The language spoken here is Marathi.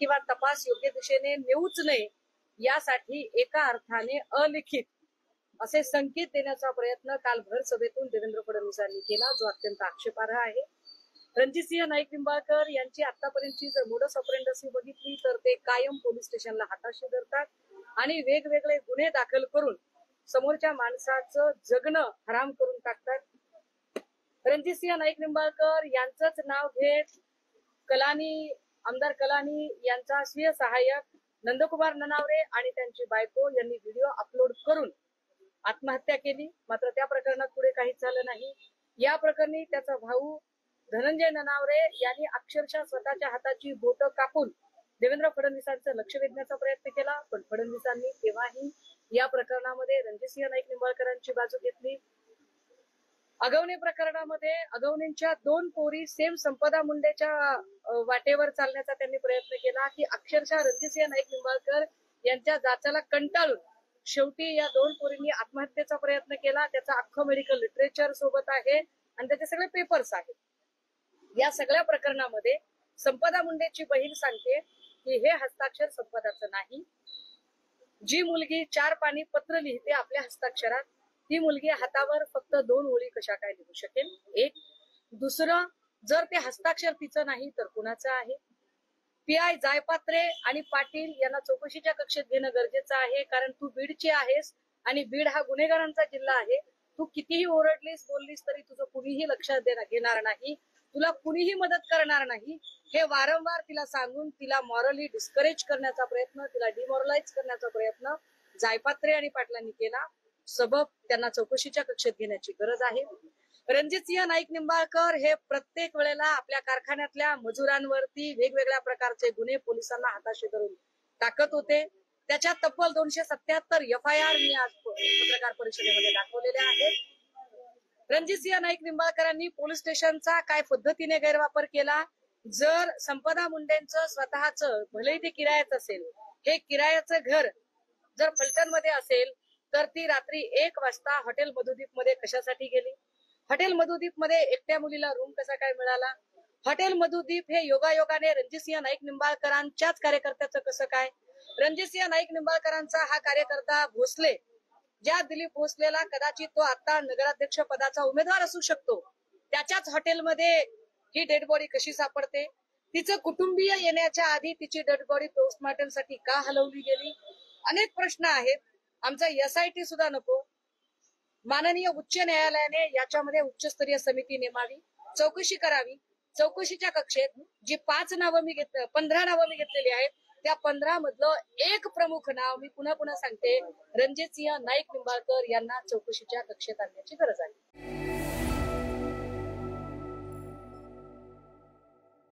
किंवा तपास योग्य दिशेने नेऊच नये यासाठी एका अर्थाने अलिखित असे संकेत देण्याचा प्रयत्न काल भर सभेतून देवेंद्र फडणवीसांनी केला, जो अत्यंत आक्षेपार्ह आहे. रणजितसिंह नाईक निंबाळकर यांची आतापर्यंतची जर मोडस ऑपरेंडसी बघितली तर ते कायम पोलीस स्टेशनला हाताशी धरतात आणि वेगवेगळे गुन्हे दाखल करून समोरच्या माणसाचं जगणं हराम करून टाकतात. रणजितसिंह नाईक निंबाळकर यांचंच नाव घेत आमदार कलानी यांचा स्वीय सहाय्यक नंदकुमार ननावरे आणि त्यांची बायको यांनी व्हिडिओ अपलोड करून आत्महत्या केली. मात्र त्या प्रकरणात पुढे काहीच झालं नाही. या प्रकरणी त्याचा भाऊ धनंजय ननावरे यांनी अक्षरशः स्वतःच्या हाताची बोटं कापून देवेंद्र फडणवीसांचं लक्ष वेधण्याचा प्रयत्न केला, पण फडणवीसांनी तेव्हाही या प्रकरणामध्ये रणजितसिंह नाईक निंबाळकरांची बाजू घेतली. अगवणे प्रकरणामध्ये अगवणेंच्या 2 पोरी सेम संपदा मुंडेच्या वाटेवर चालण्याचा त्यांनी प्रयत्न केला की अक्षरशः रणजितसिंह नाईक निंबाळकर यांच्या जाचाला कंटाळून शेवटी या 2 पोरींनी आत्महत्येचा प्रयत्न केला. त्याचं अख्खं मेडिकल लिटरेचर सोबत आहे आणि त्याचे सगळे पेपर्स आहेत. या सगळ्या प्रकरणामध्ये संपदा मुंडेची बहीण सांगते की हे हस्ताक्षर संपदाचं नाही. जी मुलगी 4 पानी पत्र लिहिते आपल्या हस्ताक्षरात, ती मुलगी हातावर फक्त 2 ओळी कशा काय लिहू शकेल? एक. दुसरं, जर ते हस्ताक्षर तिचं नाही तर कुणाचं आहे? पीआय जायपात्रे आणि पाटील यांना चौकशीच्या कक्षेत घेणं गरजेचं आहे, कारण तू बीडची आहेस आणि बीड हा गुन्हेगारांचा जिल्हा आहे. तू कितीही ओरडलीस बोललीस तरी तुझं कुणीही लक्षात घेणार नाही, तुला कुणीही मदत करणार नाही. हे वारंवार तिला सांगून तिला मॉरली डिस्करेज करण्याचा प्रयत्न, तिला डिमॉरलाइज करण्याचा प्रयत्न जायपात्रे आणि पाटलांनी केला. सबब त्यांना चौकशीच्या कक्षेत घेण्याची गरज आहे. रणजितसिंह नाईक निंबाळकर हे प्रत्येक वेळेला आपल्या कारखान्यातल्या मजुरांवरती वेगवेगळ्या प्रकारचे गुन्हे पोलिसांना हाताशी धरून टाकत होते. त्याच्या तब्बल 277 FIR मी आज पत्रकार परिषदेमध्ये दाखवलेल्या आहेत. रणजितसिंह नाईक निंबाळकरांनी पोलीस स्टेशनचा काय पद्धतीने गैरवापर केला. जर संपदा मुंडेंचं स्वतःचं भलेही ते किरायाचं असेल, हे किरायाचं घर जर फलटणमध्ये असेल तर ती रात्री 1 वाजता हॉटेल मधुदीप मध्ये कशासाठी गेली? हॉटेल मधुदीप मध्ये एकट्या मुलीला रूम कसा काय मिळाला? हॉटेल मधुदीप हे योगायोगाने रणजितसिंह नाईक निंबाळकरांच्याच कार्यकर्त्याचं कसं काय? रणजितसिंह नाईक निंबाळकरांचा हा कार्यकर्ता भोसले, ज्या दिलीप भोसलेला कदाचित तो आता नगराध्यक्ष पदाचा उमेदवार असू शकतो, त्याच्याच हॉटेलमध्ये ही डेड बॉडी कशी सापडते? तिचं कुटुंबीय येण्याच्या आधी तिची डेड बॉडी पोस्टमॉर्टमसाठी का हलवली गेली? अनेक प्रश्न आहेत. आमचा SIT सुद्धा नको. माननीय उच्च न्यायालयाने याच्यामध्ये उच्चस्तरीय समिती नेमावी, चौकशी करावी. चौकशीच्या कक्षेत जी 15 नावं मी घेतलेली आहेत, त्या 15 मधलं एक प्रमुख नाव मी पुन्हा सांगते, रणजितसिंह नाईक निंबाळकर यांना चौकशीच्या कक्षेत आणण्याची गरज आहे.